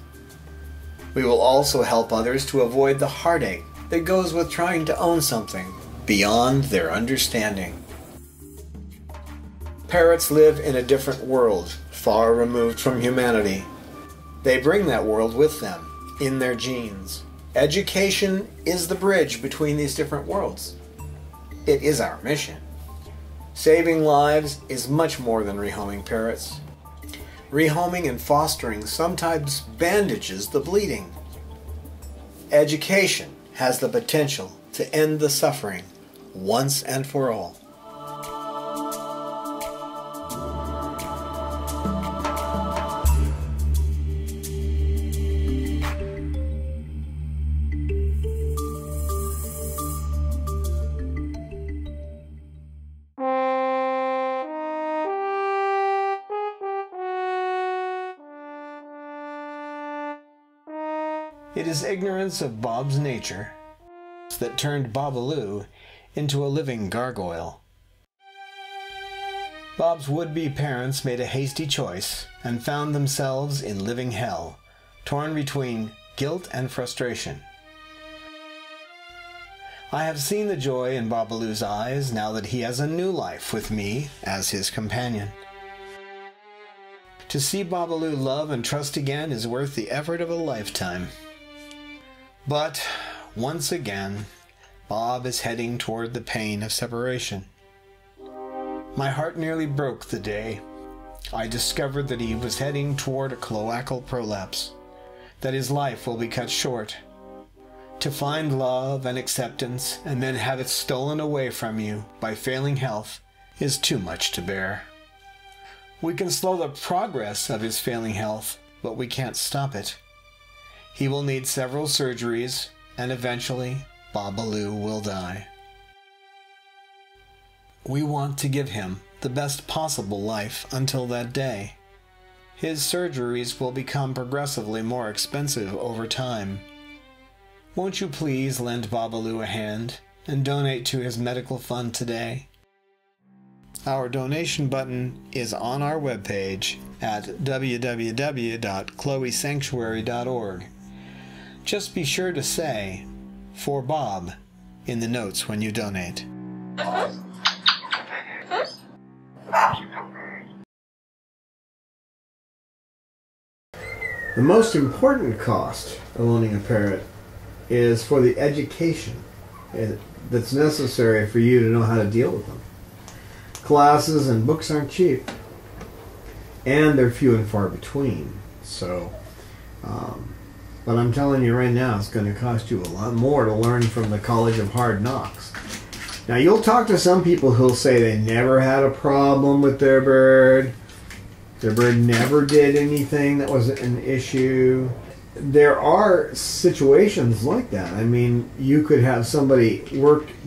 We will also help others to avoid the heartache that goes with trying to own something beyond their understanding. Parrots live in a different world, far removed from humanity. They bring that world with them, in their genes. Education is the bridge between these different worlds. It is our mission. Saving lives is much more than rehoming parrots. Rehoming and fostering sometimes bandages the bleeding. Education has the potential to end the suffering once and for all. It is ignorance of Bob's nature that turned Babaloo into a living gargoyle. Bob's would-be parents made a hasty choice and found themselves in living hell, torn between guilt and frustration. I have seen the joy in Babaloo's eyes now that he has a new life with me as his companion. To see Babaloo love and trust again is worth the effort of a lifetime. But, once again, Bob is heading toward the pain of separation. My heart nearly broke the day I discovered that he was heading toward a cloacal prolapse, that his life will be cut short. To find love and acceptance and then have it stolen away from you by failing health is too much to bear. We can slow the progress of his failing health, but we can't stop it. He will need several surgeries, and eventually, Babaloo will die. We want to give him the best possible life until that day. His surgeries will become progressively more expensive over time. Won't you please lend Babaloo a hand and donate to his medical fund today? Our donation button is on our webpage at www.chloesanctuary.org. Just be sure to say, "For Bob," in the notes when you donate. The most important cost of owning a parrot is for the education that's necessary for you to know how to deal with them. Classes and books aren't cheap, and they're few and far between. So, but I'm telling you right now, it's going to cost you a lot more to learn from the College of Hard Knocks. Now, you'll talk to some people who'll say they never had a problem with their bird. Their bird never did anything that was an issue. There are situations like that. I mean, you could have somebody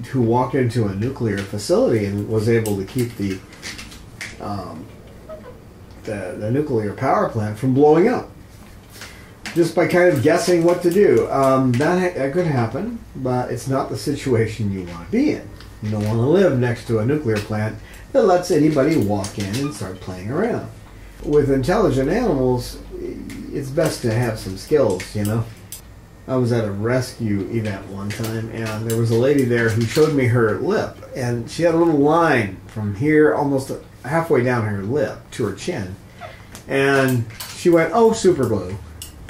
who walked into a nuclear facility and was able to keep the nuclear power plant from blowing up. just by kind of guessing what to do. That could happen, but it's not the situation you want to be in. You don't want to live next to a nuclear plant that lets anybody walk in and start playing around. With intelligent animals, it's best to have some skills, you know. I was at a rescue event one time, and there was a lady there who showed me her lip, and she had a little line from here almost halfway down her lip to her chin, and she went, "Oh, super glue."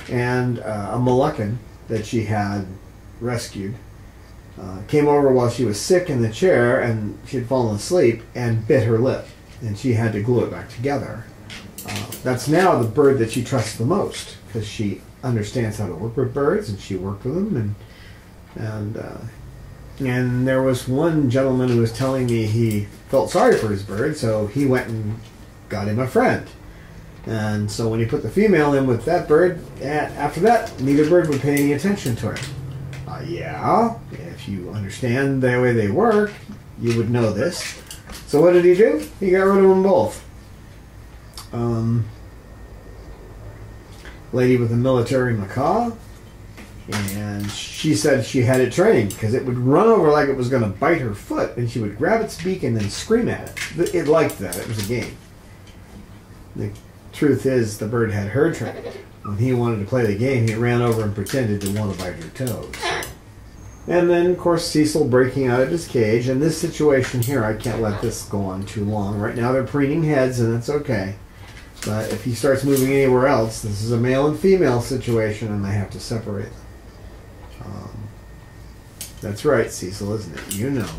And a Moluccan that she had rescued came over while she was sick in the chair, and she had fallen asleep and bit her lip, and she had to glue it back together. That's now the bird that she trusts the most, because she understands how to work with birds, and she worked with them. And there was one gentleman who was telling me he felt sorry for his bird, so he went and got him a friend. And so when he put the female in with that bird, after that, neither bird would pay any attention to her. Yeah, if you understand the way they work, you would know this. So what did he do? He got rid of them both. Lady with a military macaw, and she said she had it trained because it would run over like it was going to bite her foot, and she would grab its beak and then scream at it. It liked that. It was a game. The truth is, the bird had her trained. When he wanted to play the game, he ran over and pretended to want to bite her toes. And then, of course, Cecil breaking out of his cage. And this situation here, I can't let this go on too long. Right now they're preening heads, and that's okay. But if he starts moving anywhere else, this is a male and female situation, and I have to separate them. That's right, Cecil, isn't it? You know.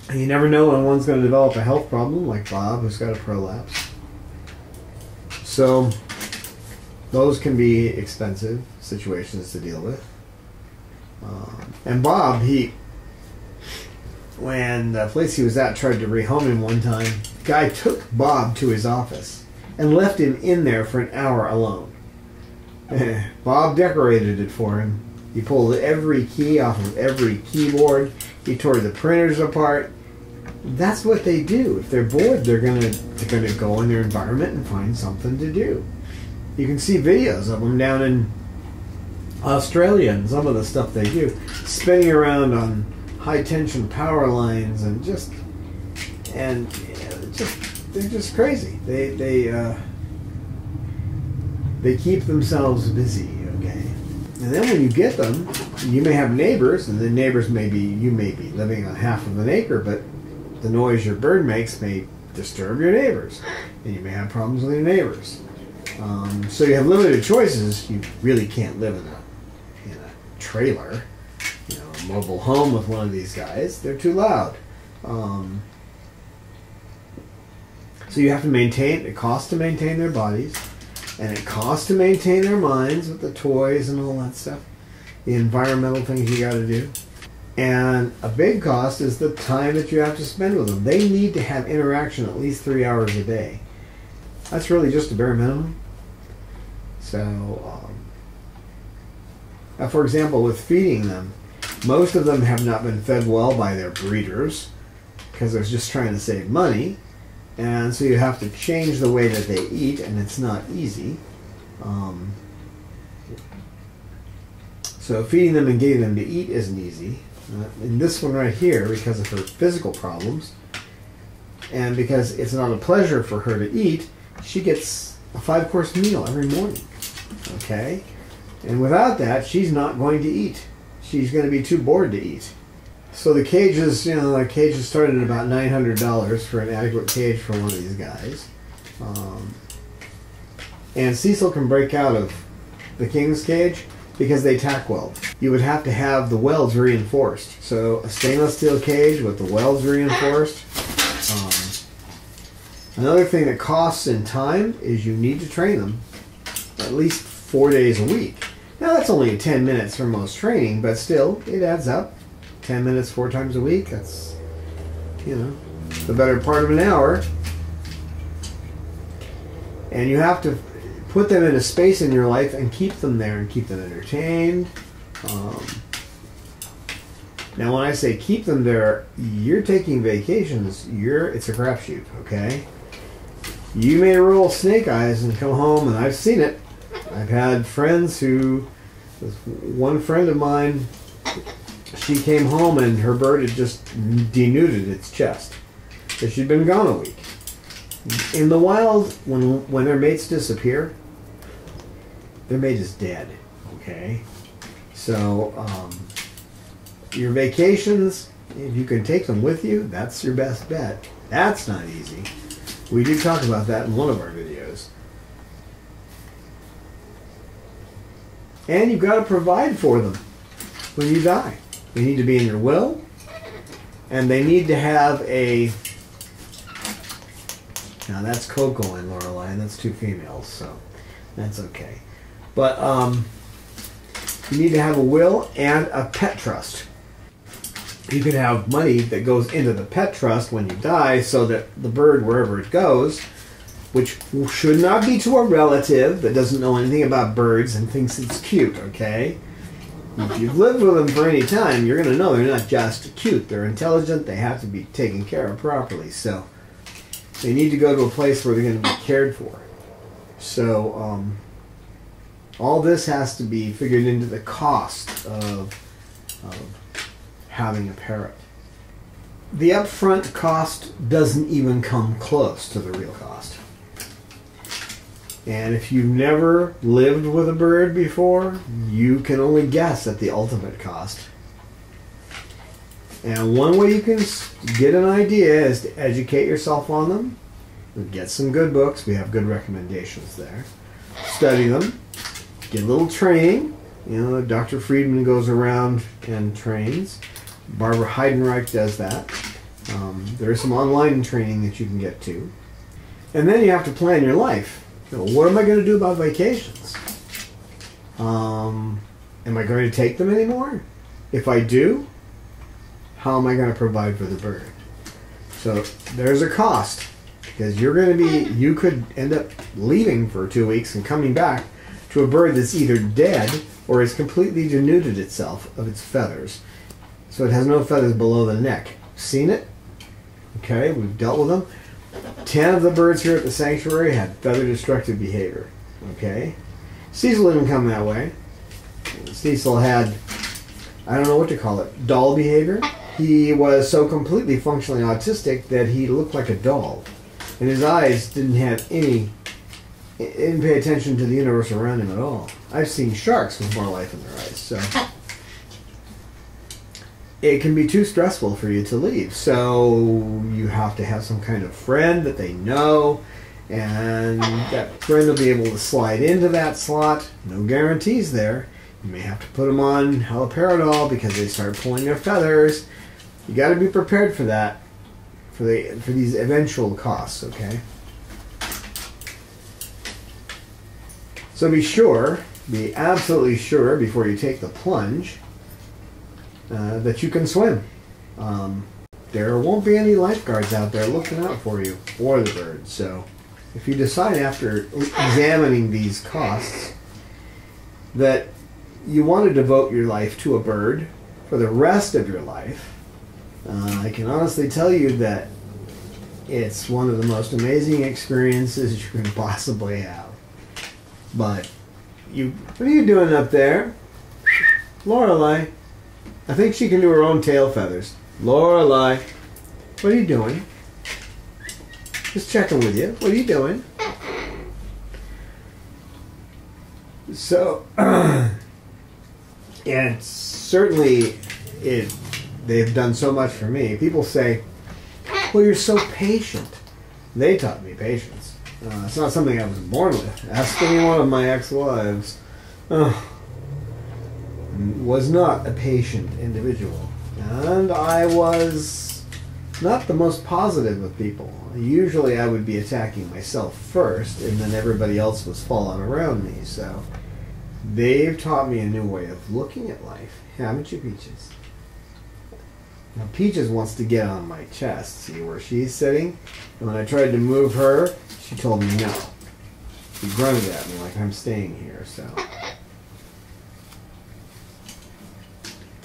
And you never know when one's going to develop a health problem, like Bob, who's got a prolapse. So, those can be expensive situations to deal with. And Bob, when the place he was at tried to rehome him one time, the guy took Bob to his office and left him in there for an hour alone. Bob decorated it for him. He pulled every key off of every keyboard. He tore the printers apart. That's what they do. If they're bored, they're gonna go in their environment and find something to do. You can see videos of them down in Australia and some of the stuff they do, spinning around on high tension power lines and they're just crazy. They keep themselves busy, okay? And then when you get them, you may have neighbors, and the neighbors you may be living on half of an acre, but the noise your bird makes may disturb your neighbors, and you may have problems with your neighbors. So you have limited choices. You really can't live in a trailer, a mobile home with one of these guys. They're too loud. So you have to maintain. It costs to maintain their bodies, and it costs to maintain their minds with the toys and all that stuff, the environmental things you got to do. And a big cost is the time that you have to spend with them. They need to have interaction at least 3 hours a day. That's really just a bare minimum. So, for example, with feeding them, most of them have not been fed well by their breeders because they're just trying to save money. And so you have to change the way that they eat, and it's not easy. So feeding them and getting them to eat isn't easy. In this one right here, because of her physical problems, and because it's not a pleasure for her to eat, she gets a 5-course meal every morning. Okay? And without that, she's not going to eat. She's going to be too bored to eat. So the cages, the cages started at about $900 for an adequate cage for one of these guys. And Cecil can break out of the king's cage because they tack weld. You would have to have the welds reinforced. So a stainless steel cage with the welds reinforced. Another thing that costs in time is you need to train them at least 4 days a week. Now that's only 10 minutes for most training, but still, it adds up. 10 minutes 4 times a week, that's, the better part of an hour. And you have to put them in a space in your life and keep them there and keep them entertained. Now when I say keep them there, you're taking vacations, it's a crapshoot, okay? You may roll snake eyes and come home, and I've seen it, I've had friends who, one friend of mine, she came home and her bird had just denuded its chest because she'd been gone a week. In the wild, when their mates disappear, their mate is dead, okay? So, your vacations, if you can take them with you, that's your best bet. That's not easy. We do talk about that in one of our videos. And you've got to provide for them when you die. They need to be in your will, and they need to have a... Now that's Coco and Lorelei, and that's two females, so that's okay. But you need to have a will and a pet trust. You can have money that goes into the pet trust when you die so that the bird, wherever it goes, which should not be to a relative that doesn't know anything about birds and thinks it's cute, okay? If you've lived with them for any time, you're going to know they're not just cute. They're intelligent. They have to be taken care of properly. So they need to go to a place where they're going to be cared for. So all this has to be figured into the cost of having a parrot. The upfront cost doesn't even come close to the real cost. And if you've never lived with a bird before, you can only guess at the ultimate cost. And one way you can get an idea is to educate yourself on them. Get some good books. We have good recommendations there. Study them. Get a little training. You know, Dr. Friedman goes around and trains. Barbara Heidenreich does that. There's some online training that you can get to. And then you have to plan your life. You know, what am I going to do about vacations? Am I going to take them anymore? If I do, how am I going to provide for the bird? So there's a cost. Because you're going to be, you could end up leaving for 2 weeks and coming back to a bird that's either dead or has completely denuded itself of its feathers. So it has no feathers below the neck. Seen it? Okay, we've dealt with them. 10 of the birds here at the sanctuary had feather-destructive behavior. Okay? Cecil didn't come that way. Cecil had, I don't know what to call it, doll behavior. He was so completely functionally autistic that he looked like a doll. And his eyes didn't have any, didn't pay attention to the universe around him at all. I've seen sharks with more life in their eyes, so it can be too stressful for you to leave. So you have to have some kind of friend that they know, and that friend will be able to slide into that slot. No guarantees there. You may have to put them on haloperidol because they start pulling their feathers. You got to be prepared for that, for these eventual costs, okay? So be absolutely sure before you take the plunge that you can swim. There won't be any lifeguards out there looking out for you or the bird. So if you decide after examining these costs that you want to devote your life to a bird for the rest of your life, I can honestly tell you that it's one of the most amazing experiences you can possibly have. But what are you doing up there? Lorelei. I think she can do her own tail feathers. Lorelei, what are you doing? Just checking with you. What are you doing? So, and certainly they've done so much for me. People say, well, you're so patient. They taught me patience. It's not something I was born with. Ask any one of my ex-wives. Was not a patient individual. And I was not the most positive of people. Usually I would be attacking myself first, and then everybody else was falling around me. So they've taught me a new way of looking at life. Haven't you, Peaches? Now Peaches wants to get on my chest. See where she's sitting? And when I tried to move her, she told me no. She grunted at me like I'm staying here, so.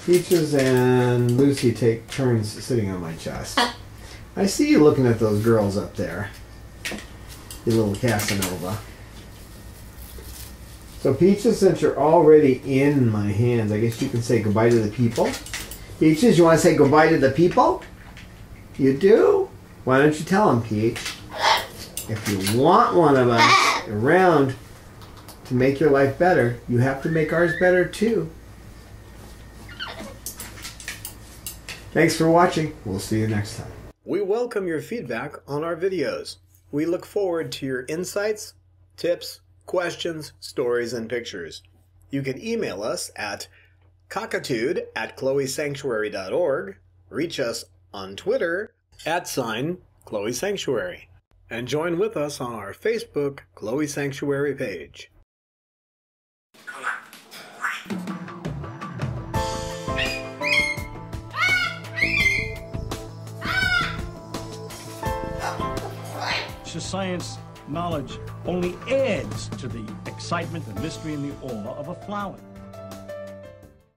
Peaches and Lucy take turns sitting on my chest. I see you looking at those girls up there. You little Casanova. So Peaches, since you're already in my hands, I guess you can say goodbye to the people. Peaches, you want to say goodbye to the people? You do? Why don't you tell them, Peach? If you want one of us around to make your life better, you have to make ours better too. Thanks for watching. We'll see you next time. We welcome your feedback on our videos. We look forward to your insights, tips, questions, stories, and pictures. You can email us at cockitude@chloesanctuary.org, reach us on Twitter @Chloe Sanctuary, and join with us on our Facebook Chloe Sanctuary page. Science knowledge only adds to the excitement, the mystery, and the awe of a flower.